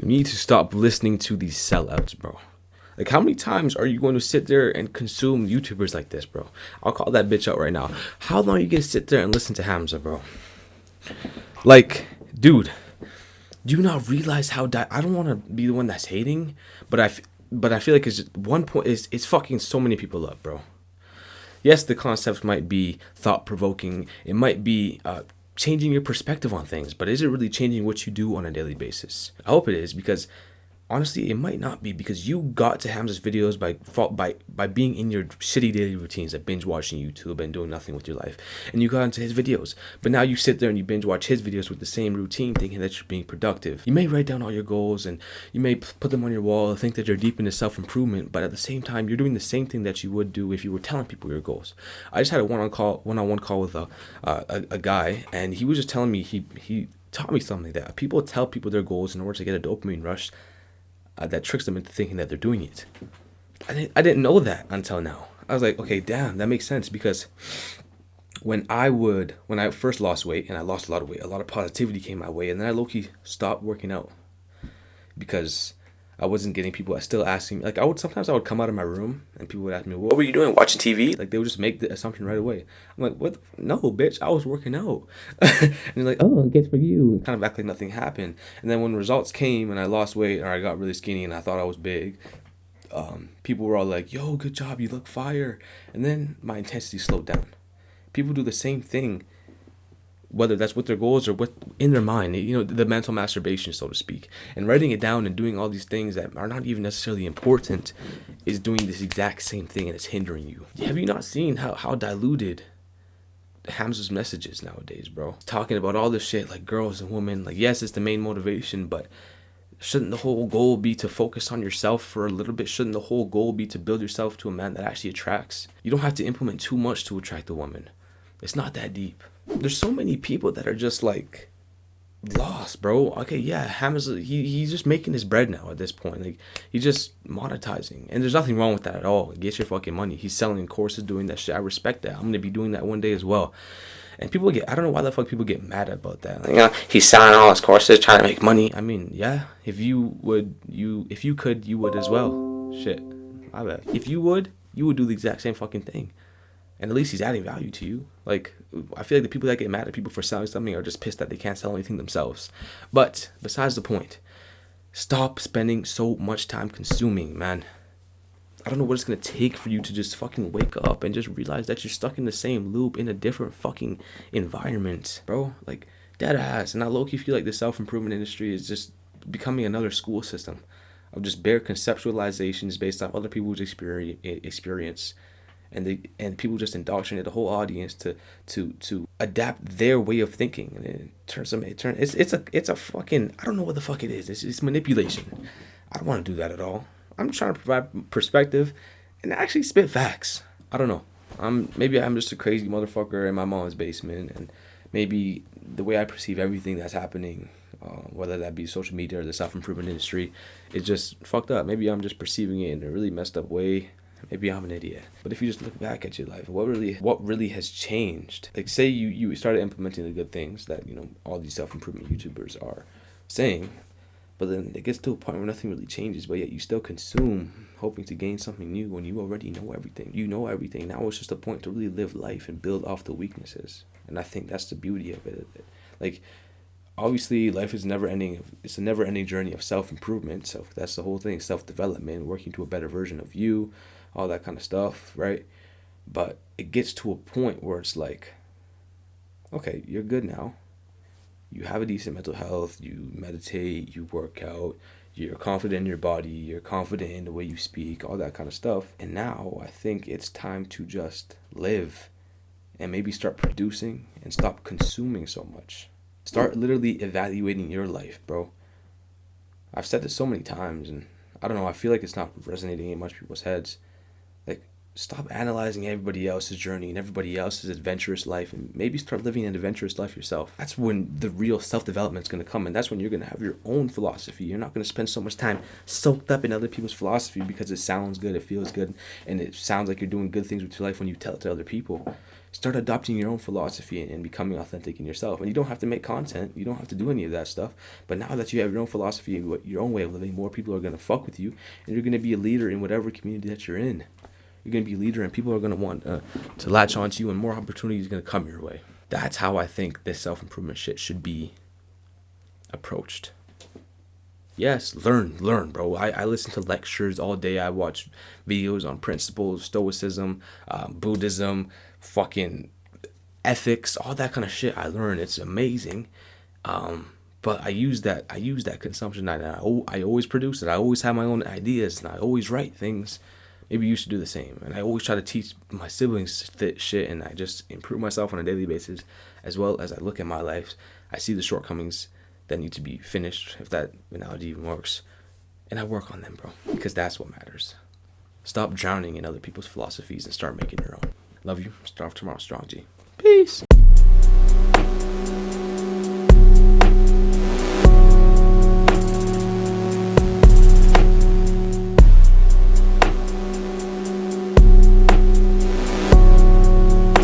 me to stop listening to these sellouts, bro. Like, how many times are you going to sit there and consume YouTubers like this, bro? I'll call that bitch out right now. How long are you going to sit there and listen to Hamza, bro? Like, dude, do you not realize how... I don't want to be the one that's hating, but I feel like it's just one point... It's fucking so many people up, bro. Yes, the concepts might be thought-provoking. It might be changing your perspective on things, but is it really changing what you do on a daily basis? I hope it is, because... honestly, it might not be, because you got to Hamza's videos by being in your shitty daily routines of binge watching YouTube and doing nothing with your life. And you got into his videos. But now you sit there and you binge watch his videos with the same routine, thinking that you're being productive. You may write down all your goals and you may put them on your wall and think that you're deep into self-improvement, but at the same time, you're doing the same thing that you would do if you were telling people your goals. I just had a one-on-one call with a guy, and he was just telling me, he taught me something, that people tell people their goals in order to get a dopamine rush that tricks them into thinking that they're doing it. I didn't know that until now. I was like, okay, damn, that makes sense, because when I first lost weight, and I lost a lot of weight, a lot of positivity came my way, and then I low-key stopped working out because I wasn't getting people still asking me. Like, sometimes I would come out of my room and people would ask me, what were you doing, watching TV? Like, they would just make the assumption right away. I'm like, what? No, bitch, I was working out. And they're like, oh, good for you. Kind of act like nothing happened. And then when results came and I lost weight, or I got really skinny and I thought I was big, people were all like, yo, good job, you look fire. And then my intensity slowed down. People do the same thing, whether that's with their goals or with in their mind, the mental masturbation, so to speak. And writing it down and doing all these things that are not even necessarily important is doing this exact same thing, and it's hindering you. Have you not seen how diluted Hamza's message is nowadays, bro? Talking about all this shit like girls and women, like, yes, it's the main motivation, but shouldn't the whole goal be to focus on yourself for a little bit? Shouldn't the whole goal be to build yourself to a man that actually attracts? You don't have to implement too much to attract a woman. It's not that deep. There's so many people that are just like lost, bro. Okay, yeah, Hamza, he's just making his bread now at this point. Like, he's just monetizing, and there's nothing wrong with that at all. Get your fucking money. He's selling courses, doing that shit. I respect that. I'm gonna be doing that one day as well. And people I don't know why the fuck people get mad about that. Like, he's selling all his courses, trying to make money. I mean, yeah, if you could, you would as well. Shit, my bad. If you would do the exact same fucking thing. And at least he's adding value to you. Like, I feel like the people that get mad at people for selling something are just pissed that they can't sell anything themselves. But besides the point, stop spending so much time consuming, man. I don't know what it's going to take for you to just fucking wake up and just realize that you're stuck in the same loop in a different fucking environment, bro. Like, dead ass. And I low-key feel like the self-improvement industry is just becoming another school system of just bare conceptualizations based off other people's experience. And people just indoctrinate the whole audience to adapt their way of thinking, and it turns them. It's a fucking, I don't know what the fuck it is. It's manipulation. I don't want to do that at all. I'm trying to provide perspective and actually spit facts. I don't know. Maybe I'm just a crazy motherfucker in my mom's basement, and maybe the way I perceive everything that's happening, whether that be social media or the self-improvement industry, is just fucked up. Maybe I'm just perceiving it in a really messed up way. Maybe I'm an idiot. But if you just look back at your life, what really has changed? Like, say you started implementing the good things that, all these self-improvement YouTubers are saying, but then it gets to a point where nothing really changes, but yet you still consume, hoping to gain something new when you already know everything. You know everything. Now it's just a point to really live life and build off the weaknesses. And I think that's the beauty of it. Like, obviously, life is never-ending. It's a never-ending journey of self-improvement. So that's the whole thing, self-development, working to a better version of you, all that kind of stuff, right? But it gets to a point where it's like, okay, you're good now. You have a decent mental health. You meditate. You work out. You're confident in your body. You're confident in the way you speak, all that kind of stuff. And now I think it's time to just live and maybe start producing and stop consuming so much. Start literally evaluating your life, bro. I've said this so many times, and I don't know, I feel like it's not resonating in much people's heads. Like, stop analyzing everybody else's journey and everybody else's adventurous life, and maybe start living an adventurous life yourself. That's when the real self-development is going to come, and that's when you're going to have your own philosophy. You're not going to spend so much time soaked up in other people's philosophy because it sounds good, it feels good, and it sounds like you're doing good things with your life when you tell it to other people. Start adopting your own philosophy and becoming authentic in yourself. And you don't have to make content. You don't have to do any of that stuff. But now that you have your own philosophy, your own way of living, more people are going to fuck with you. And you're going to be a leader in whatever community that you're in. You're going to be a leader, and people are going to want to latch onto you, and more opportunities are going to come your way. That's how I think this self-improvement shit should be approached. Yes, learn, bro. I listen to lectures all day. I watch videos on principles, stoicism, Buddhism, fucking ethics, all that kind of shit. I learn. It's amazing. But I use that consumption. I always produce it. I always have my own ideas, and I always write things. Maybe you should do the same. And I always try to teach my siblings shit, and I just improve myself on a daily basis, as well as I look at my life. I see the shortcomings that need to be finished, if that analogy even works, and I work on them, bro, because that's what matters. Stop drowning in other people's philosophies and start making your own. Love you. Start off tomorrow strong, G. Peace.